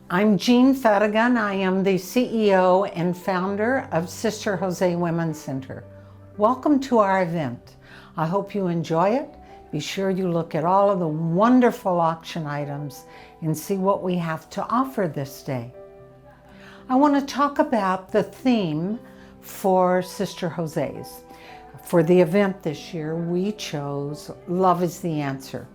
I'm Jean Fadigan. I am the CEO and founder of Sister Jose Women's Center. Welcome to our event. I hope you enjoy it. Be sure you look at all of the wonderful auction items and see what we have to offer this day. I want to talk about the theme for Sister Jose's. For the event this year, we chose Love is the Answer.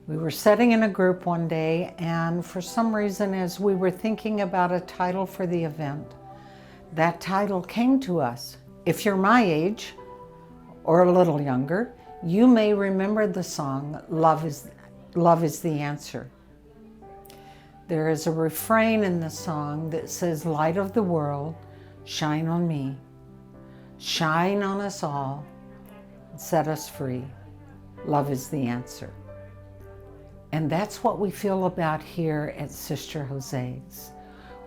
We were sitting in a group one day, and for some reason, as we were thinking about a title for the event, that title came to us. If you're my age, or a little younger, you may remember the song, Love is the Answer. There is a refrain in the song that says, light of the world, shine on me, shine on us all, and set us free. Love is the answer. And that's what we feel about here at Sister Jose's.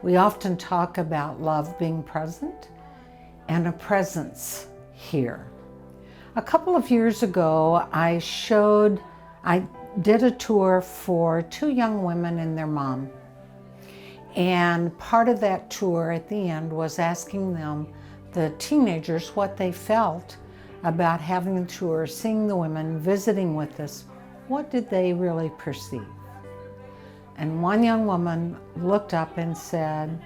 We often talk about love being present and a presence here. A couple of years ago, I did a tour for two young women and their mom. And part of that tour at the end was asking them, the teenagers, what they felt about having the tour, seeing the women, visiting with us. What did they really perceive? And one young woman looked up and said,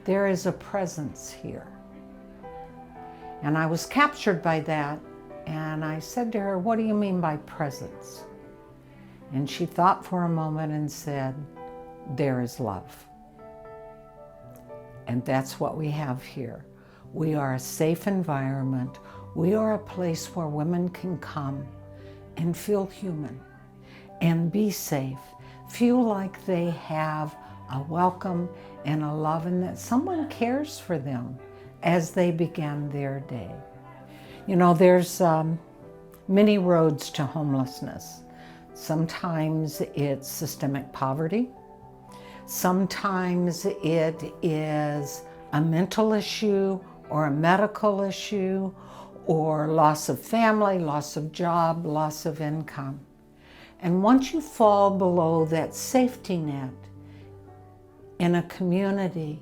there is a presence here. And I was captured by that, and I said to her, what do you mean by presence? And she thought for a moment and said, there is love. And that's what we have here. We are a safe environment. We are a place where women can come and feel human and be safe, feel like they have a welcome and a love and that someone cares for them as they begin their day. You know, there's many roads to homelessness. Sometimes it's systemic poverty. Sometimes it is a mental issue or a medical issue, or loss of family, loss of job, loss of income. And once you fall below that safety net in a community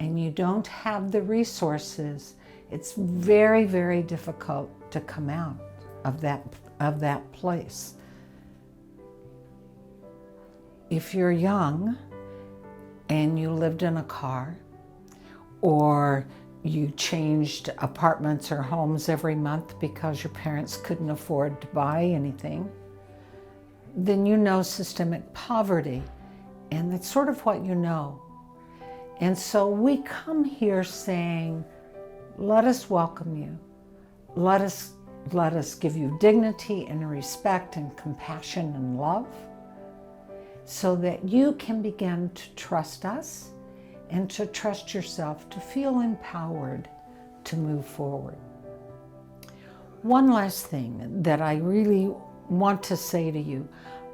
and you don't have the resources, it's very, very difficult to come out of that place. If you're young and you lived in a car, or you changed apartments or homes every month because your parents couldn't afford to buy anything, then you know systemic poverty, and that's sort of what you know. And so we come here saying, let us welcome you. Let us give you dignity and respect and compassion and love so that you can begin to trust us and to trust yourself, to feel empowered to move forward. One last thing that I really want to say to you.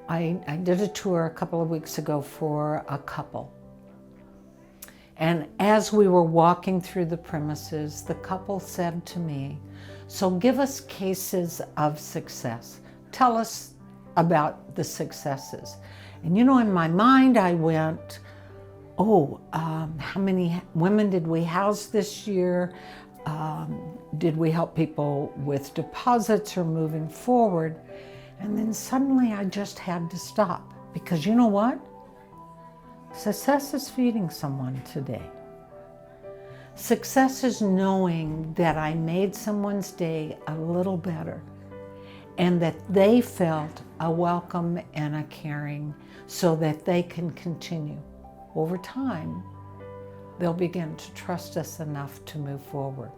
I did a tour a couple of weeks ago for a couple. And as we were walking through the premises, the couple said to me, so give us cases of success. Tell us about the successes. And you know, in my mind, I went, how many women did we house this year? Did we help people with deposits or moving forward? And then suddenly I just had to stop, because you know what? Success is feeding someone today. Success is knowing that I made someone's day a little better and that they felt a welcome and a caring so that they can continue. Over time, they'll begin to trust us enough to move forward.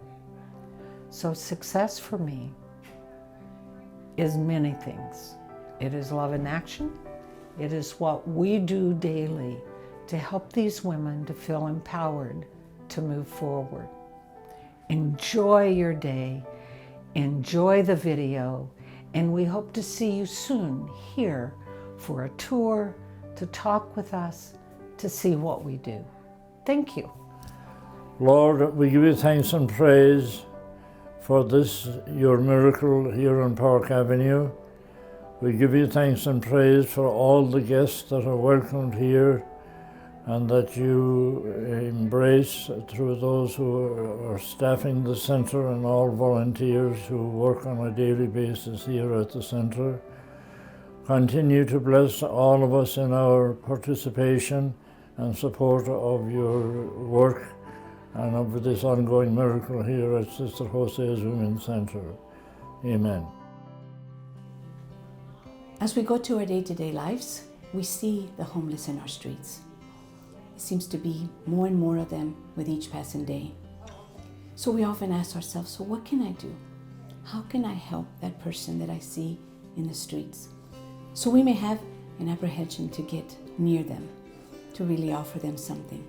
So success for me is many things. It is love in action. It is what we do daily to help these women to feel empowered to move forward. Enjoy your day. Enjoy the video. And we hope to see you soon here for a tour, to talk with us, to see what we do. Thank you. Lord, we give you thanks and praise for this, your miracle here on Park Avenue. We give you thanks and praise for all the guests that are welcomed here and that you embrace through those who are staffing the center and all volunteers who work on a daily basis here at the center. Continue to bless all of us in our participation and support of your work and of this ongoing miracle here at Sister Jose's Women's Center. Amen. As we go to our day-to-day lives, we see the homeless in our streets. It seems to be more and more of them with each passing day. So we often ask ourselves, so what can I do? How can I help that person that I see in the streets? So we may have an apprehension to get near them, to really offer them something.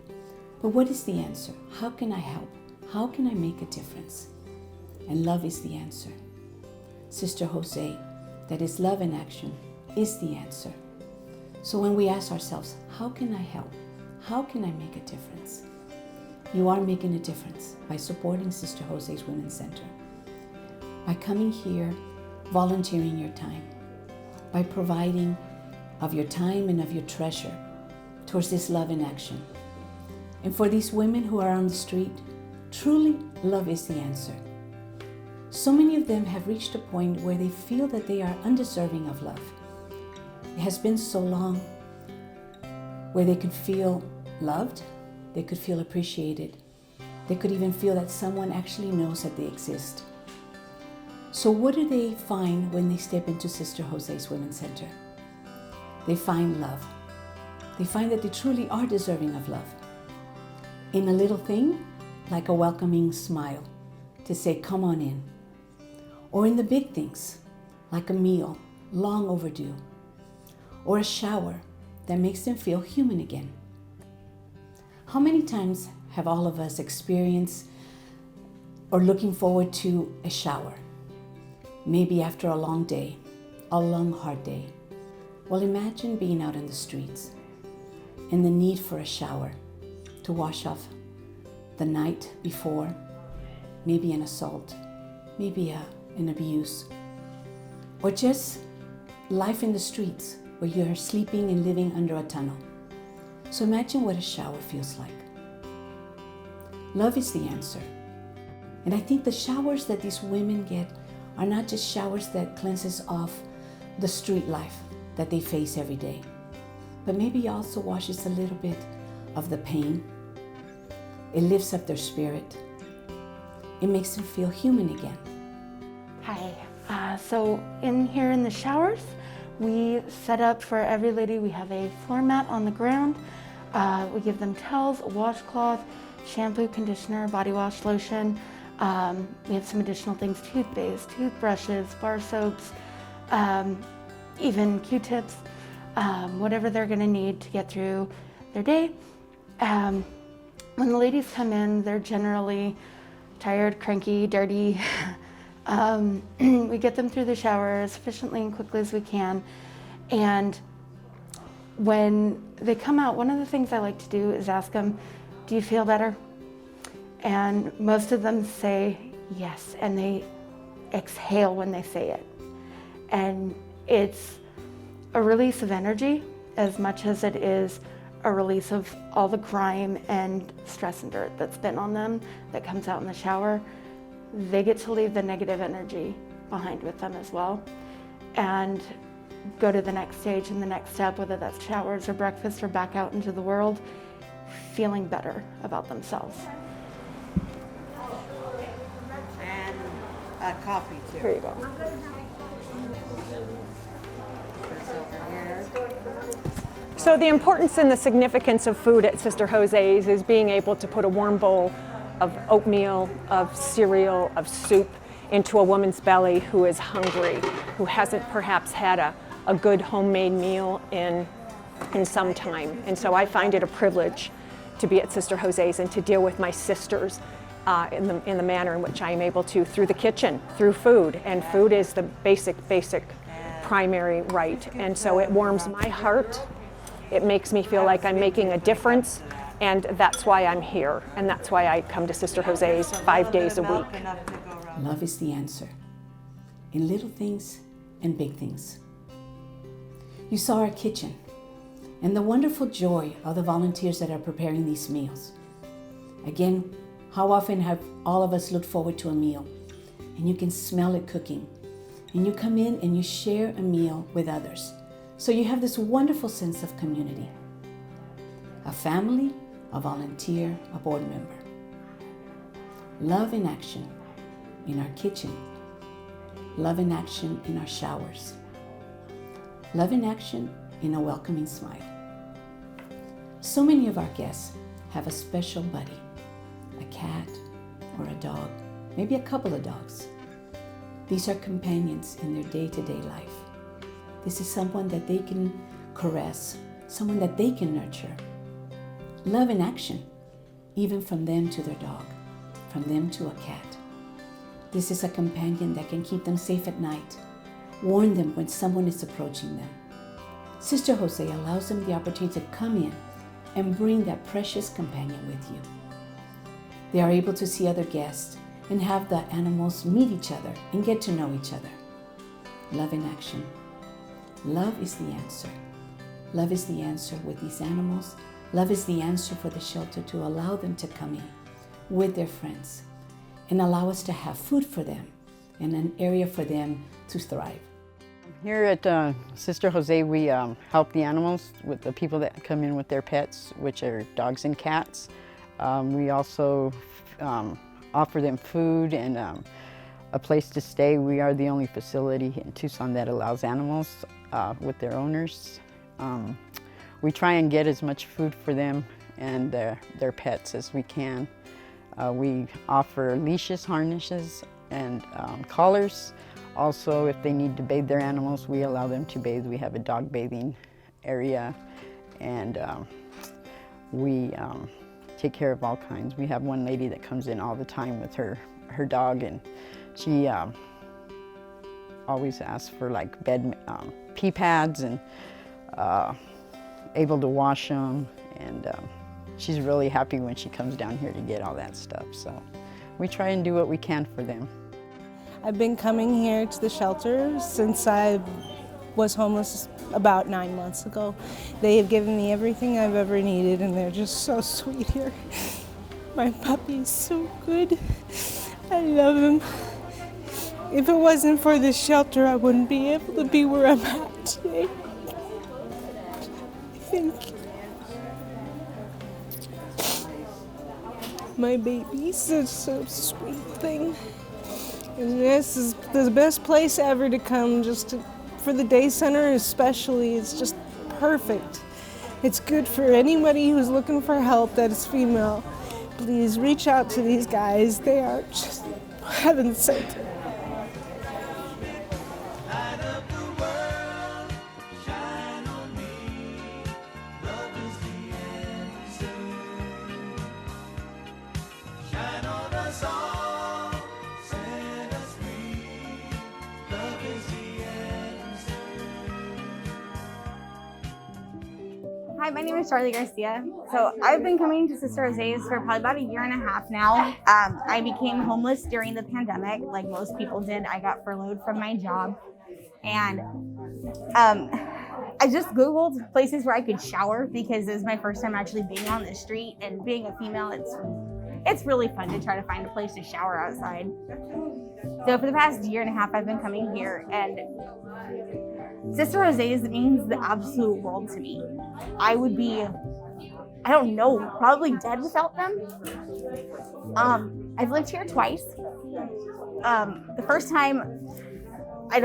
But what is the answer? How can I help? How can I make a difference? And love is the answer. Sister Jose, that is love in action, is the answer. So when we ask ourselves, how can I help? How can I make a difference? You are making a difference by supporting Sister Jose's Women's Center, by coming here, volunteering your time, by providing of your time and of your treasure towards this love in action. And for these women who are on the street, truly love is the answer. So many of them have reached a point where they feel that they are undeserving of love. It has been so long where they could feel loved, they could feel appreciated, they could even feel that someone actually knows that they exist. So what do they find when they step into Sister Jose's Women's Center? They find love. They find that they truly are deserving of love. In a little thing, like a welcoming smile to say, come on in. Or in the big things, like a meal, long overdue. Or a shower that makes them feel human again. How many times have all of us experienced or looking forward to a shower? Maybe after a long day, a long, hard day. Well, imagine being out in the streets and the need for a shower to wash off the night before, maybe an assault, maybe an abuse, or just life in the streets where you're sleeping and living under a tunnel. So imagine what a shower feels like. Love is the answer. And I think the showers that these women get are not just showers that cleanses off the street life that they face every day, but maybe also washes a little bit of the pain. It lifts up their spirit. It makes them feel human again. Hi, so in here in the showers, we set up for every lady, we have a floor mat on the ground. We give them towels, a washcloth, shampoo, conditioner, body wash, lotion. We have some additional things, toothpaste, toothbrushes, bar soaps, even Q-tips, whatever they're gonna need to get through their day. When the ladies come in, they're generally tired, cranky, dirty. We get them through the shower as efficiently and quickly as we can. And when they come out, one of the things I like to do is ask them, do you feel better? And most of them say yes, and they exhale when they say it. And it's a release of energy as much as it is a release of all the grime and stress and dirt that's been on them that comes out in the shower. They get to leave the negative energy behind with them as well and go to the next stage and the next step, whether that's showers or breakfast or back out into the world, feeling better about themselves. And a coffee too. Here you go. So the importance and the significance of food at Sister Jose's is being able to put a warm bowl of oatmeal, of cereal, of soup into a woman's belly who is hungry, who hasn't perhaps had a good homemade meal in some time. And so I find it a privilege to be at Sister Jose's and to deal with my sisters in the manner in which I am able to through the kitchen, through food. And food is the basic primary right. And so it warms my heart. It makes me feel like I'm making a difference, and that's why I'm here, and that's why I come to Sister Jose's 5 days a week. Love is the answer, in little things and big things. You saw our kitchen. and the wonderful joy of the volunteers that are preparing these meals. Again, how often have all of us looked forward to a meal and you can smell it cooking, and you come in and you share a meal with others. So you have this wonderful sense of community. A family, a volunteer, a board member. Love in action in our kitchen. Love in action in our showers. Love in action in a welcoming smile. So many of our guests have a special buddy, a cat or a dog, maybe a couple of dogs. These are companions in their day-to-day life. This is someone that they can caress, someone that they can nurture. Love in action, even from them to their dog, from them to a cat. This is a companion that can keep them safe at night, warn them when someone is approaching them. Sister Jose allows them the opportunity to come in and bring that precious companion with you. They are able to see other guests and have the animals meet each other and get to know each other. Love in action. Love is the answer. Love is the answer with these animals. Love is the answer for the shelter to allow them to come in with their friends and allow us to have food for them and an area for them to thrive. Here at Sister Jose, we help the animals with the people that come in with their pets, which are dogs and cats. We also offer them food and a place to stay. We are the only facility in Tucson that allows animals with their owners. We try and get as much food for them and their pets as we can. We offer leashes, harnesses, and collars. Also, if they need to bathe their animals, we allow them to bathe. We have a dog bathing area, and we take care of all kinds. We have one lady that comes in all the time with her dog, and she always asks for like bed pee pads and able to wash them, and she's really happy when she comes down here to get all that stuff. So we try and do what we can for them. I've been coming here to the shelter since I was homeless about 9 months ago. They have given me everything I've ever needed, and they're just so sweet here. My puppy's so good. I love him. If it wasn't for this shelter, I wouldn't be able to be where I'm at today. Thank you. My baby's just a sweet thing. And this is the best place ever to come, for the day center especially. It's just perfect. It's good for anybody who's looking for help that is female. Please reach out to these guys. They are just heaven sent. Hi, my name is Charlie Garcia. So I've been coming to Sister Jose's for probably about 1.5 years now. I became homeless during the pandemic, like most people did. I got furloughed from my job, and I just Googled places where I could shower because it was my first time actually being on the street, and being a female, it's really fun to try to find a place to shower outside. So for the past 1.5 years, I've been coming here, and Sister Jose's means the absolute world to me. I would be, I don't know, probably dead without them. I've lived here twice. The first time, I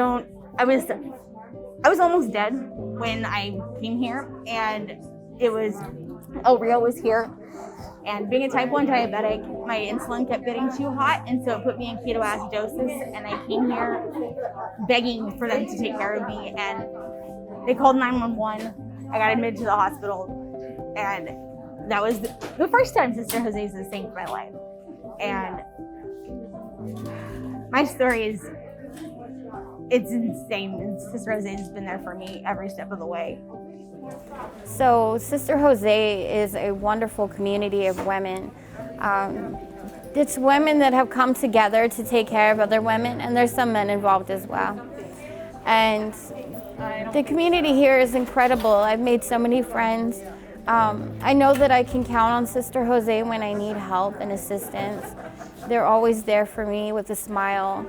was almost dead when I came here, and El Rio was here. And being a type 1 diabetic, my insulin kept getting too hot, and so it put me in ketoacidosis, and I came here begging for them to take care of me, and they called 911. I got admitted to the hospital, and that was the first time Sister Jose's has saved my life. And my story is, it's insane, and Sister Jose's has been there for me every step of the way. So Sister Jose is a wonderful community of women. It's women that have come together to take care of other women, and there's some men involved as well. And the community here is incredible. I've made so many friends. I know that I can count on Sister Jose when I need help and assistance. They're always there for me with a smile,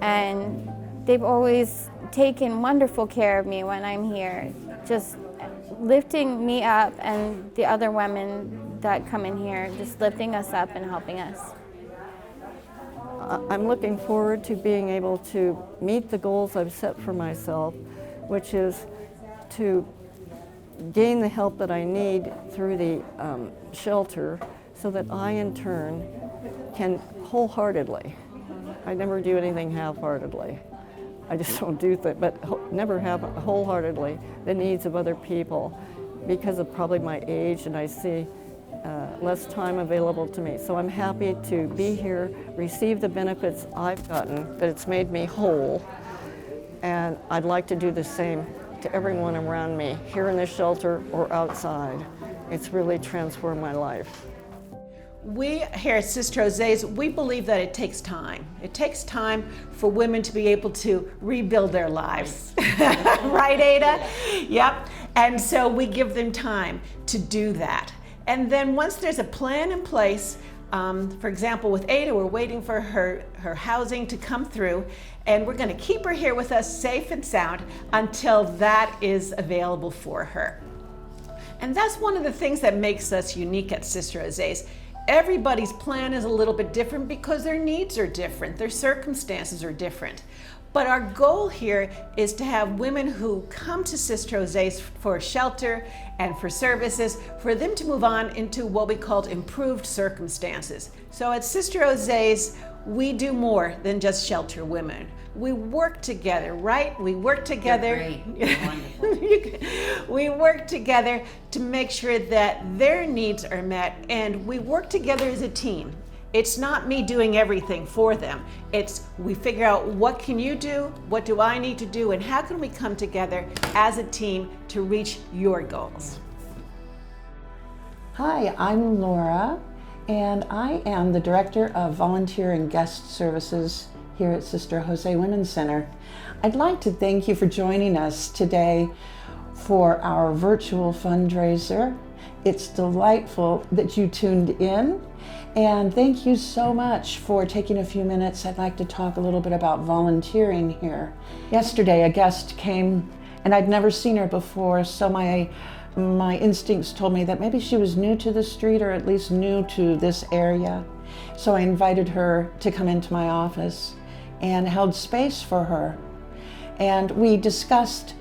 and they've always taken wonderful care of me when I'm here, just lifting me up and the other women that come in here, just lifting us up and helping us. I'm looking forward to being able to meet the goals I've set for myself, which is to gain the help that I need through the shelter so that I in turn can wholeheartedly, I never do anything half-heartedly, I just don't do things, but never have wholeheartedly the needs of other people because of probably my age, and I see less time available to me. So I'm happy to be here, receive the benefits I've gotten, that it's made me whole, and I'd like to do the same to everyone around me, here in the shelter or outside. It's really transformed my life. We here at Sister Jose's, we believe that it takes time. It takes time for women to be able to rebuild their lives. Right, Ada? Yep. And so we give them time to do that. And then once there's a plan in place, for example, with Ada, we're waiting for her housing to come through, and we're going to keep her here with us safe and sound until that is available for her. And that's one of the things that makes us unique at Sister Jose's. Everybody's plan is a little bit different because their needs are different, their circumstances are different. But our goal here is to have women who come to Sister Jose's for shelter and for services, for them to move on into what we call improved circumstances. So at Sister Jose's, we do more than just shelter women. We work together, right? We work together. You're great. Wonderful. We work together to make sure that their needs are met, and we work together as a team. It's not me doing everything for them. It's we figure out what can you do, what do I need to do, and how can we come together as a team to reach your goals. Hi, I'm Laura, and I am the Director of Volunteer and Guest Services here at Sister Jose Women's Center. I'd like to thank you for joining us today for our virtual fundraiser. It's delightful that you tuned in, and thank you so much for taking a few minutes. I'd like to talk a little bit about volunteering here. Yesterday, a guest came, and I'd never seen her before, so my instincts told me that maybe she was new to the street, or at least new to this area. So I invited her to come into my office and held space for her. And we discussed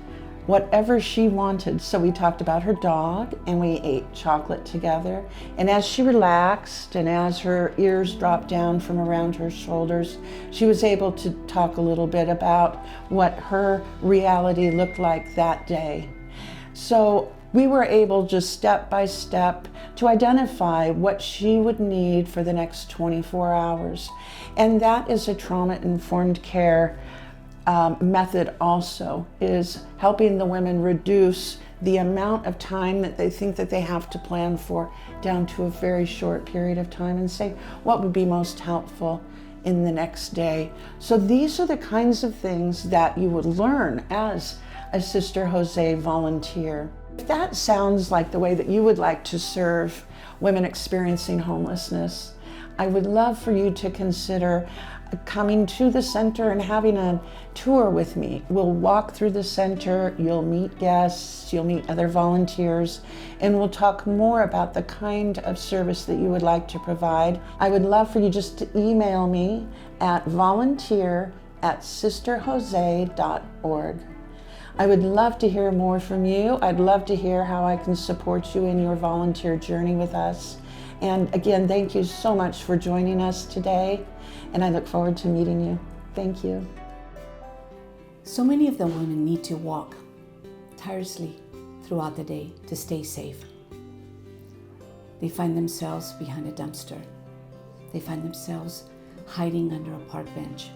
whatever she wanted. So we talked about her dog, and we ate chocolate together. And as she relaxed and as her ears dropped down from around her shoulders, she was able to talk a little bit about what her reality looked like that day. So we were able, just step by step, to identify what she would need for the next 24 hours. And that is a trauma-informed care method also, is helping the women reduce the amount of time that they think that they have to plan for down to a very short period of time, and say what would be most helpful in the next day. So these are the kinds of things that you would learn as a Sister Jose volunteer. If that sounds like the way that you would like to serve women experiencing homelessness, I would love for you to consider coming to the center and having a tour with me. We'll walk through the center, you'll meet guests, you'll meet other volunteers, and we'll talk more about the kind of service that you would like to provide. I would love for you just to email me at volunteer@sisterjose.org. I would love to hear more from you. I'd love to hear how I can support you in your volunteer journey with us. And again, thank you so much for joining us today, and I look forward to meeting you. Thank you. So many of the women need to walk tirelessly throughout the day to stay safe. They find themselves behind a dumpster. They find themselves hiding under a park bench.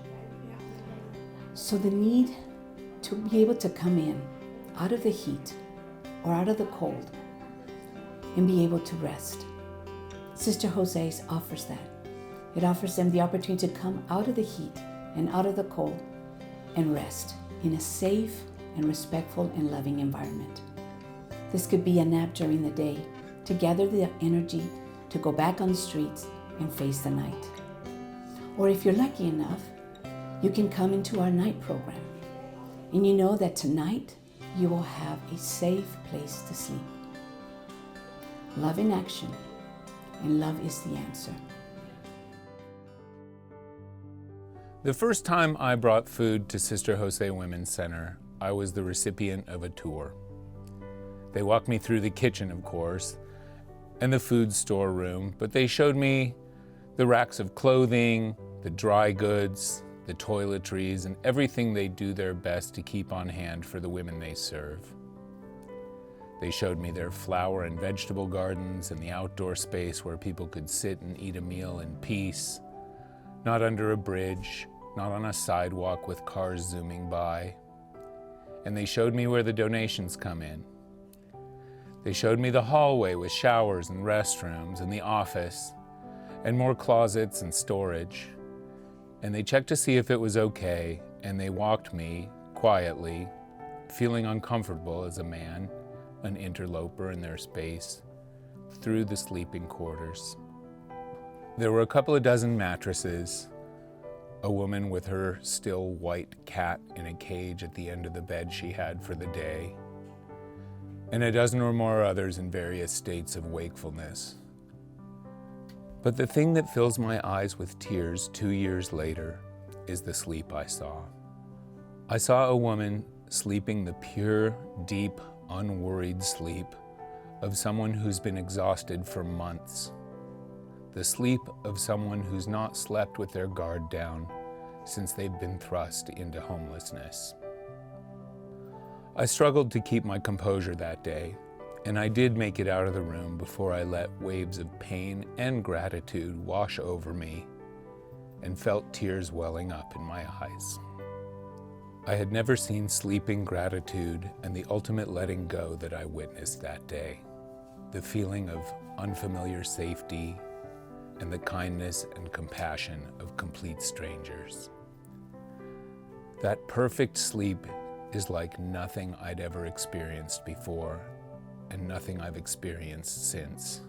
So the need to be able to come in out of the heat or out of the cold and be able to rest. Sister Jose's offers that. It offers them the opportunity to come out of the heat and out of the cold and rest in a safe and respectful and loving environment. This could be a nap during the day to gather the energy to go back on the streets and face the night. Or if you're lucky enough, you can come into our night program, and you know that tonight you will have a safe place to sleep. Love in action, and love is the answer. The first time I brought food to Sister Jose Women's Center, I was the recipient of a tour. They walked me through the kitchen, of course, and the food storeroom, but they showed me the racks of clothing, the dry goods, the toiletries, and everything they do their best to keep on hand for the women they serve. They showed me their flower and vegetable gardens and the outdoor space where people could sit and eat a meal in peace, not under a bridge, not on a sidewalk with cars zooming by. And they showed me where the donations come in. They showed me the hallway with showers and restrooms and the office and more closets and storage. And they checked to see if it was okay, and they walked me quietly, feeling uncomfortable as a man, an interloper in their space, through the sleeping quarters. There were a couple of dozen mattresses, a woman with her still white cat in a cage at the end of the bed she had for the day, and a dozen or more others in various states of wakefulness. But the thing that fills my eyes with tears 2 years later is the sleep I saw. I saw a woman sleeping the pure, deep, unworried sleep of someone who's been exhausted for months. The sleep of someone who's not slept with their guard down since they've been thrust into homelessness. I struggled to keep my composure that day, and I did make it out of the room before I let waves of pain and gratitude wash over me and felt tears welling up in my eyes. I had never seen sleeping gratitude and the ultimate letting go that I witnessed that day. The feeling of unfamiliar safety and the kindness and compassion of complete strangers. That perfect sleep is like nothing I'd ever experienced before and nothing I've experienced since.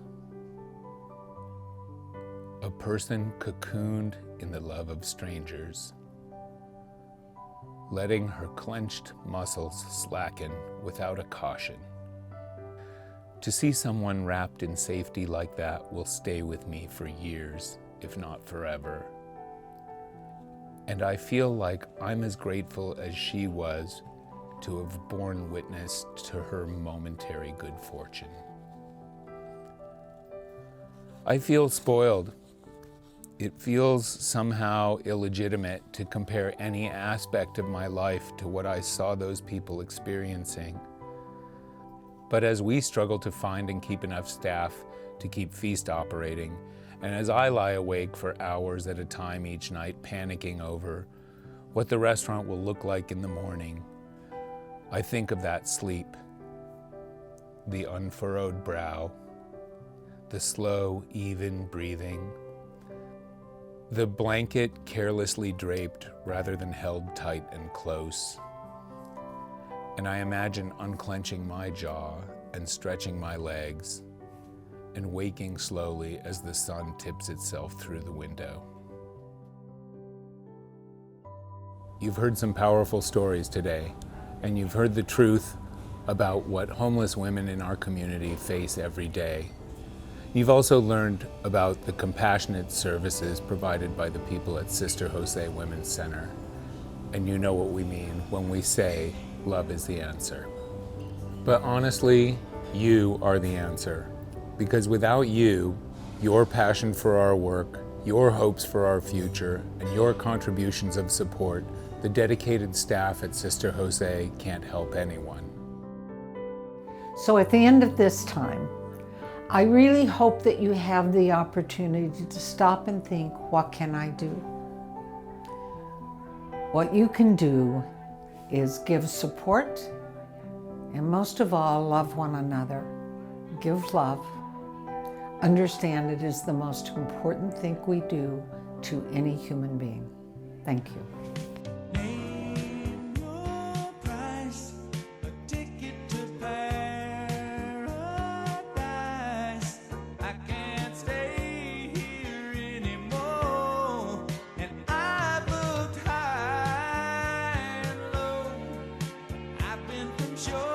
A person cocooned in the love of strangers, letting her clenched muscles slacken without a caution. To see someone wrapped in safety like that will stay with me for years, if not forever. And I feel like I'm as grateful as she was to have borne witness to her momentary good fortune. I feel spoiled. It feels somehow illegitimate to compare any aspect of my life to what I saw those people experiencing. But as we struggle to find and keep enough staff to keep Feast operating, and as I lie awake for hours at a time each night panicking over what the restaurant will look like in the morning, I think of that sleep, the unfurrowed brow, the slow, even breathing, the blanket carelessly draped rather than held tight and close. And I imagine unclenching my jaw and stretching my legs and waking slowly as the sun tips itself through the window. You've heard some powerful stories today, and you've heard the truth about what homeless women in our community face every day. You've also learned about the compassionate services provided by the people at Sister Jose Women's Center, and you know what we mean when we say love is the answer. But honestly, you are the answer, because without you, your passion for our work, your hopes for our future, and your contributions of support, the dedicated staff at Sister Jose can't help anyone. So at the end of this time, I really hope that you have the opportunity to stop and think, what can I do? What you can do is give support, and most of all, love one another. Give love. Understand it is the most important thing we do to any human being. Thank you. Sure